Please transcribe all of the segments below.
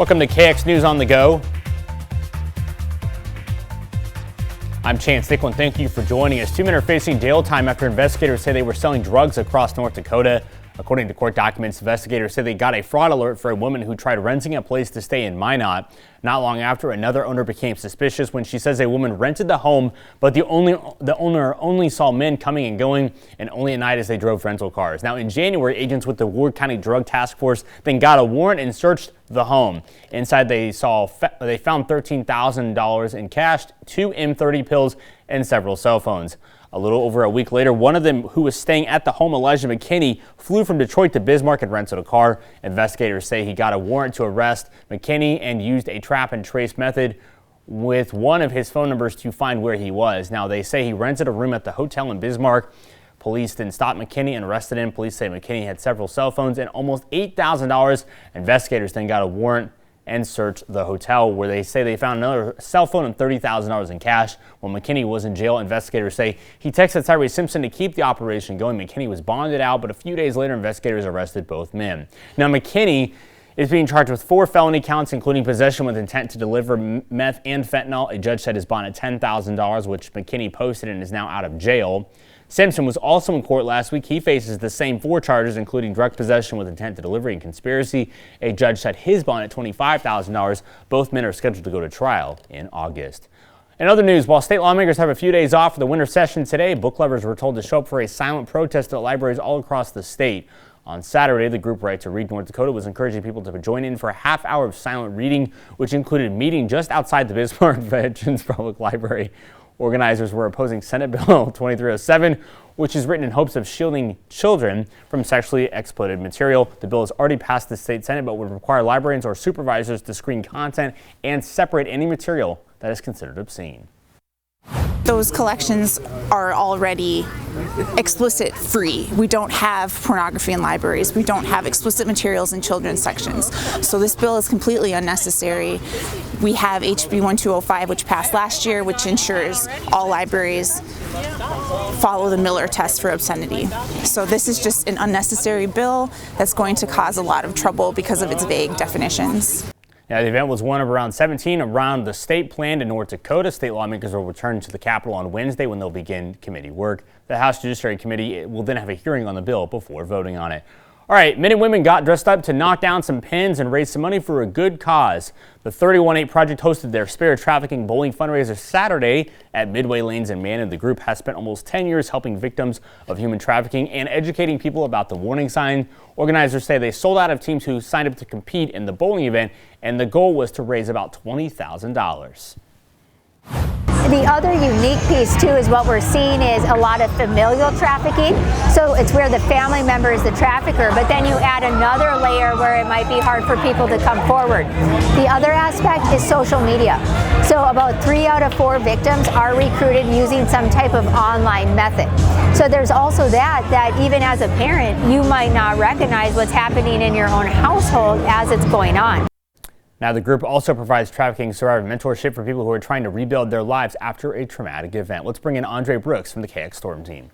Welcome to KX News on the Go. I'm Chance Dicklin. Thank you for joining us. Two men are facing jail time after investigators say they were selling drugs across North Dakota. According to court documents, investigators say they got a fraud alert for a woman who tried renting a place to stay in Minot. Not long after, another owner became suspicious when she says a woman rented the home, but the owner only saw men coming and going, and only at night as they drove rental cars. Now, in January, agents with the Ward County Drug Task Force then got a warrant and searched the home. Inside, they found $13,000 in cash, 2 M30 pills, and several cell phones. A little over a week later, one of them who was staying at the home, Elijah McKinney, flew from Detroit to Bismarck and rented a car. Investigators say he got a warrant to arrest McKinney and used a trap and trace method with one of his phone numbers to find where he was. Now, they say he rented a room at the hotel in Bismarck. Police then stopped McKinney and arrested him. Police say McKinney had several cell phones and almost $8,000. Investigators then got a warrant and searched the hotel, where they say they found another cell phone and $30,000 in cash. While McKinney was in jail, investigators say he texted Tyree Simpson to keep the operation going. McKinney was bonded out, but a few days later, investigators arrested both men. Now, McKinney is being charged with 4 felony counts, including possession with intent to deliver meth and fentanyl. A judge set his bond at $10,000, which McKinney posted and is now out of jail. Simpson was also in court last week. He faces the same 4 charges, including drug possession with intent to delivery and conspiracy. A judge set his bond at $25,000. Both men are scheduled to go to trial in August. In other news, while state lawmakers have a few days off for the winter session today, book lovers were told to show up for a silent protest at libraries all across the state. On Saturday, the group Right to Read North Dakota was encouraging people to join in for a half hour of silent reading, which included meeting just outside the Bismarck Veterans Public Library. Organizers were opposing Senate Bill 2307, which is written in hopes of shielding children from sexually exploited material. The bill has already passed the state Senate, but would require librarians or supervisors to screen content and separate any material that is considered obscene. Those collections are already explicit free. We don't have pornography in libraries. We don't have explicit materials in children's sections. So this bill is completely unnecessary. We have HB 1205, which passed last year, which ensures all libraries follow the Miller test for obscenity. So this is just an unnecessary bill that's going to cause a lot of trouble because of its vague definitions. Now, the event was one of around 17 around the state planned in North Dakota. State lawmakers will return to the Capitol on Wednesday when they'll begin committee work. The House Judiciary Committee will then have a hearing on the bill before voting on it. All right, men and women got dressed up to knock down some pins and raise some money for a good cause. The 318 Project hosted their Spirit Trafficking Bowling fundraiser Saturday at Midway Lanes in Mannon. The group has spent almost 10 years helping victims of human trafficking and educating people about the warning sign. Organizers say they sold out of teams who signed up to compete in the bowling event, and the goal was to raise about $20,000. The other unique piece, too, is what we're seeing is a lot of familial trafficking. So it's where the family member is the trafficker, but then you add another layer where it might be hard for people to come forward. The other aspect is social media. So about 3 out of 4 victims are recruited using some type of online method. So there's also that even as a parent, you might not recognize what's happening in your own household as it's going on. Now, the group also provides trafficking survivor mentorship for people who are trying to rebuild their lives after a traumatic event. Let's bring in Andre Brooks from the KX Storm team.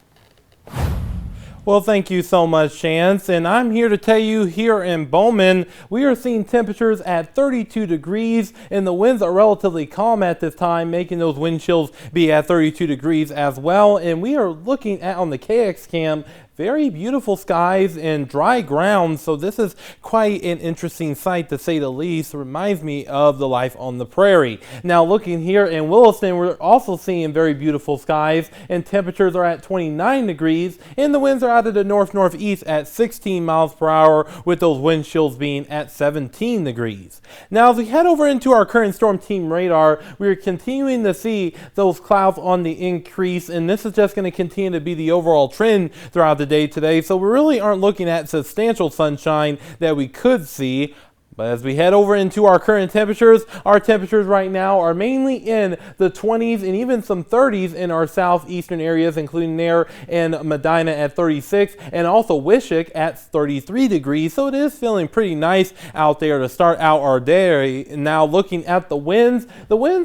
Well, thank you so much, Chance. And I'm here to tell you here in Bowman, we are seeing temperatures at 32 degrees and the winds are relatively calm at this time, making those wind chills be at 32 degrees as well. And we are looking at on the KX cam very beautiful skies and dry ground, so this is quite an interesting sight to say the least. It reminds me of the life on the prairie. Now, looking here in Williston, we're also seeing very beautiful skies and temperatures are at 29 degrees and the winds are out of the north-northeast at 16 miles per hour with those wind chills being at 17 degrees. Now, as we head over into our current storm team radar, we're continuing to see those clouds on the increase, and this is just going to continue to be the overall trend throughout the day today, so we really aren't looking at substantial sunshine that we could see. But as we head over into our current temperatures, our temperatures right now are mainly in the 20s and even some 30s in our southeastern areas, including there in Medina at 36 and also Wishick at 33 degrees. So it is feeling pretty nice out there to start out our day. Now looking at the winds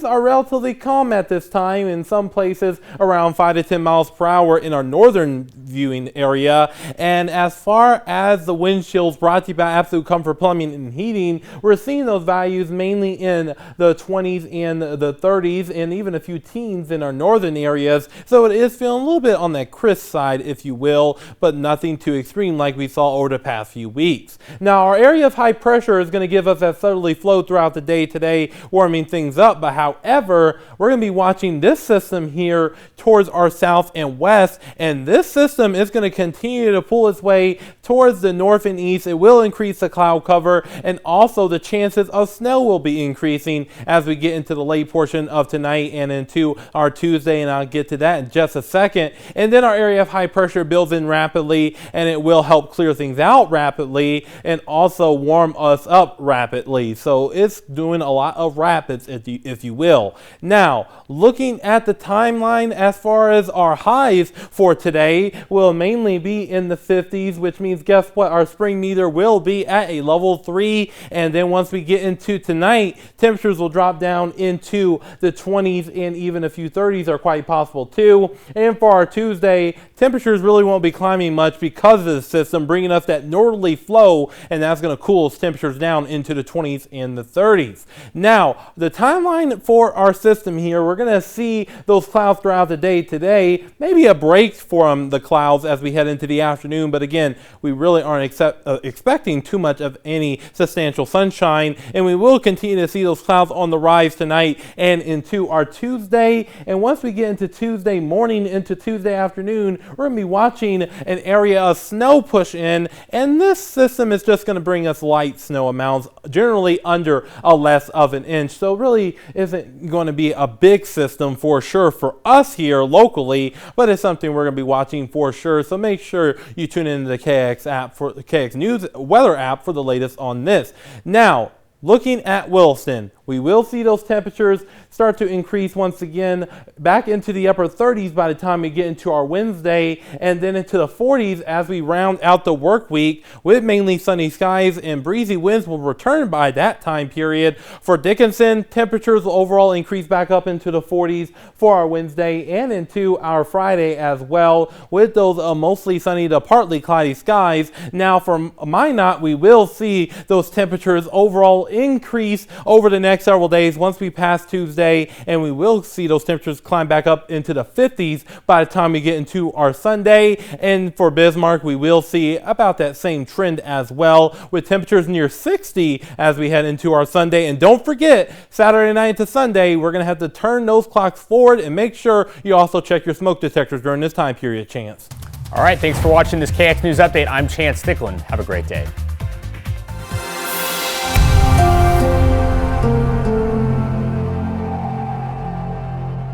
are relatively calm at this time, in some places around 5 to 10 miles per hour in our northern viewing area. And as far as the wind chills brought to you by Absolute Comfort Plumbing and Heating, shooting, we're seeing those values mainly in the 20s and the 30s, and even a few teens in our northern areas. So it is feeling a little bit on that crisp side, if you will, but nothing too extreme like we saw over the past few weeks. Now, our area of high pressure is going to give us that southerly flow throughout the day today, warming things up. But however, we're going to be watching this system here towards our south and west, and this system is going to continue to pull its way towards the north and east. It will increase the cloud cover, and also the chances of snow will be increasing as we get into the late portion of tonight and into our Tuesday, and I'll get to that in just a second. And then our area of high pressure builds in rapidly, and it will help clear things out rapidly and also warm us up rapidly. So it's doing a lot of rapids, if you will. Now, looking at the timeline as far as our highs for today will mainly be in the 50s, which means guess what? Our spring meter will be at a level 3, and then once we get into tonight, temperatures will drop down into the 20s, and even a few 30s are quite possible too. And for our Tuesday, temperatures really won't be climbing much because of the system bringing us that northerly flow, and that's going to cool temperatures down into the 20s and the 30s. Now, the timeline for our system here, we're going to see those clouds throughout the day today, maybe a break from the clouds as we head into the afternoon, but again, we really aren't expecting too much of any substantial sunshine, and we will continue to see those clouds on the rise tonight and into our Tuesday. And once we get into Tuesday morning into Tuesday afternoon, we're going to be watching an area of snow push in, and this system is just going to bring us light snow amounts, generally under a less of an inch. So really isn't going to be a big system for sure for us here locally, but it's something we're going to be watching for sure. So make sure you tune into the KX app, for the KX News weather app, for the latest on this. Now, looking at Williston, we will see those temperatures start to increase once again back into the upper 30s by the time we get into our Wednesday, and then into the 40s as we round out the work week with mainly sunny skies, and breezy winds will return by that time period. For Dickinson, temperatures will overall increase back up into the 40s for our Wednesday and into our Friday as well, with those mostly sunny to partly cloudy skies. Now for Minot, we will see those temperatures overall increase over the next several days once we pass Tuesday, and we will see those temperatures climb back up into the 50s by the time we get into our Sunday. And for Bismarck, we will see about that same trend as well, with temperatures near 60 as we head into our Sunday. And don't forget, Saturday night to Sunday, we're going to have to turn those clocks forward, and make sure you also check your smoke detectors during this time period, Chance. All right, thanks for watching this KX News Update. I'm Chance Thicklin. Have a great day.